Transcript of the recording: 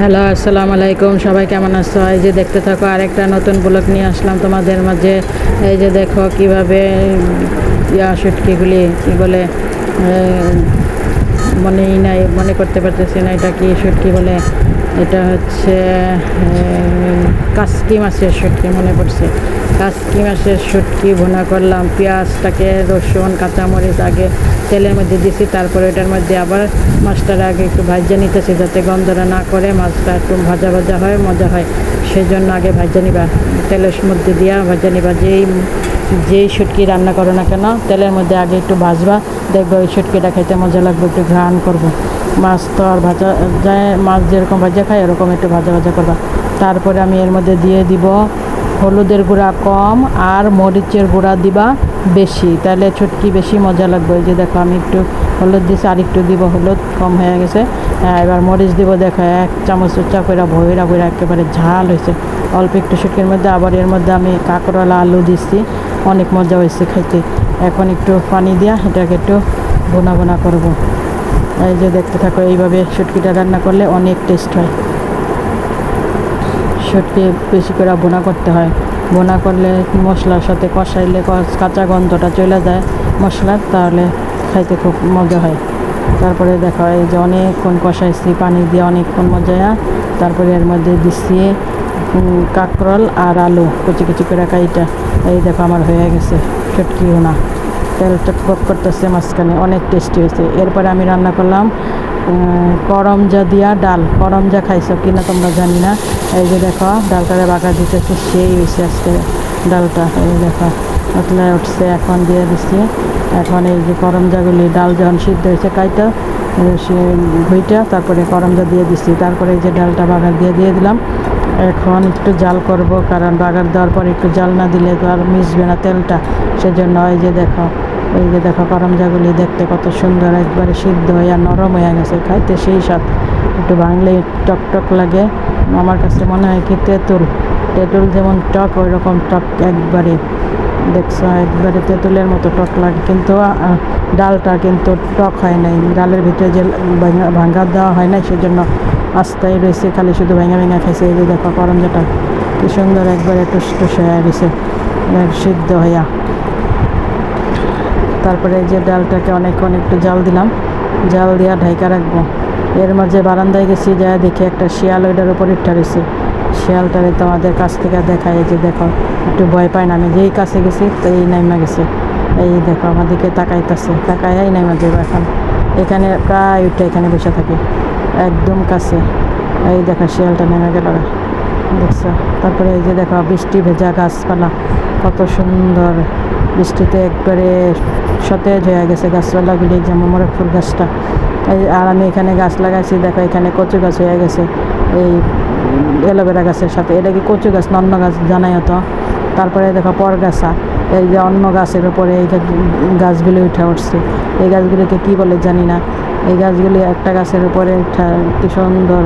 Hello, আসসালামু আলাইকুম। সবাই কেমন আছো? এই যে দেখতে থাকো, আরেকটা নতুন ব্লগ নিয়ে আসলাম তোমাদের মাঝে। এই যে দেখো কিভাবে শুটকিগুলি কী বলে, মনে করতে পারতেছি না এটা কি শুটকি বলে। এটা হচ্ছে কাসকি মাছের শুটকি মনে পড়ছে। কাসকি মাছের শুটকি ভুনা করলাম। পেঁয়াজটাকে, রসুন, কাঁচামরিচ আগে তেলের মধ্যে দিছি, তারপরে এটার মধ্যে আবার মাছটার আগে একটু ভাজা নিতেছি যাতে গন্ধটা না করে, মাছটা একটু ভাজা ভাজা হয়, মজা হয়। সেই জন্য আগে ভাজা নিবা, তেলের মধ্যে দিয়া ভাজা নিবা। যেই শুটকি রান্না করো না কেন তেলের মধ্যে আগে একটু ভাজবা, দেখবে ওই শুটকিটা খেতে মজা লাগবে, একটু ঘ্রাণ করবো। মাছ তো আর ভাজা যায়, মাছ যেরকম ভাজা খায় এরকম একটু ভাজা ভাজা করবা। তারপরে আমি এর মধ্যে দিয়ে দিব হলুদের গুঁড়া কম আর মরিচের গুঁড়া দিবা বেশি, তাহলে শুটকি বেশি মজা লাগবে। এই যে দেখো আমি একটু হলুদ দিছি, আর একটু দিব, হলুদ কম হয়ে গেছে। এবার মরিচ দিব, দেখো 1 চামচ উচ্চা করে ভৈরা ভৈরা একেবারে ঝাল হয়েছে অল্প একটু শুটকির মধ্যে। আবার এর মধ্যে আমি কাঁকরোল আলু দিচ্ছি, অনেক মজা হয়েছে খাইতে। এখন একটু পানি দিয়া এটাকে একটু ভুনা ভুনা করবো। এই যে দেখতে থাকো, এইভাবে শুটকিটা রান্না করলে অনেক টেস্ট হয়। শুটকি বেশি করে ভুনা করতে হয়, ভুনা করলে মশলার সাথে কষাইলে কাঁচা গন্ধটা চলে যায় মশলার, তাহলে খাইতে খুব মজা হয়। তারপরে দেখো এই যে অনেকক্ষণ কষাইছি পানি দিয়ে, অনেকক্ষণ মজা। তারপরে এর মধ্যে দিচ্ছি কাঁকরোল আর আলু কুচি কুচি করে কাইটা। এই দেখো আমার হয়ে গেছে শুটকি ভুনা, তেল টকবক করতেছে মাঝখানে, অনেক টেস্টি হয়েছে। এরপরে আমি রান্না করলাম করমজা দিয়া ডাল। করমজা খাইছো কিনা তোমরা জানি না। এই যে দেখো ডালটারে বাঁকা দিতেছি, সেই হয়েছে আজকে ডালটা। এই দেখো উতলায় উঠছে, এখন দিয়ে দিচ্ছি। এখন এই যে করমজাগুলি ডাল যখন সিদ্ধ হয়েছে কাইটা সে ঘুইটা, তারপরে করমজা দিয়ে দিচ্ছি। তারপরে এই যে ডালটা বাগার দিয়ে দিলাম। এখন একটু জাল করব, কারণ বাগার দেওয়ার পর একটু জাল না দিলে তো আর মিশবে না তেলটা, সেজন্য। এই যে দেখো করমজাগুলি দেখতে কত সুন্দর, একবারে সিদ্ধ হয়ে নরম হয়ে গেছে, খাইতে সেই স্বাদ। একটু ভাঙলে টক টক লাগে, আমার কাছে মনে হয় কি তেঁতুল যেমন টক ওই রকম টক একবারে। দেখছো একবারে তেঁতুলের মতো টক লাগে, কিন্তু ডালটা কিন্তু টক হয় নাই, ডালের ভিতরে যে ভাঙা দেওয়া হয় নাই, সেজন্য আস্তাই রয়েছে, খালি শুধু ভেঙে ভেঙে খাইছে। এই যে দেখো করমজাটা কি সুন্দর একবারে টুস টুস হয়ে গেছে সিদ্ধ হইয়া। তারপরে এই যে ডালটাকে অনেকক্ষণ একটু জাল দিলাম, জাল দিয়া ঢাইকা রাখবো। এর মাঝে বারান্দায় গেছি, যা দেখি একটা শিয়াল ওইটার উপর ইটটা রয়েছে। শিয়ালটারে তোমাদের কাছ থেকে দেখায়, এই যে দেখো একটু ভয় পায় না, আমি যেই কাছে গেছি তো এই নাইমা গেছে। এই দেখো আমার দিকে তাকাইতেছে, তাকাই নাইমা যাবো এখন। এখানে প্রায় উঠে এখানে বসে থাকে একদম কাছে। এই দেখো শিয়ালটা নেমে গেল, দেখছো। তারপরে এই যে দেখো বৃষ্টি ভেজা গাছপালা কত সুন্দর, বৃষ্টিতে একবারে সতেজ হয়ে গেছে গাছপালাগুলি, যেমন মোরগ ফুল গাছটা। আর আমি এখানে গাছ লাগাইছি, দেখো এখানে কচু গাছ হয়ে গেছে এই অ্যালোভেরা গাছের সাথে। এটা কি কচু গাছ না অন্য গাছ জানাই হতো। তারপরে দেখো পরগাছা, এই যে অন্য গাছের উপরে এই গাছগুলি উঠে উঠছে। এই গাছগুলিকে কি বলে জানি না। এই গাছগুলি একটা গাছের উপরে উঠা কি সুন্দর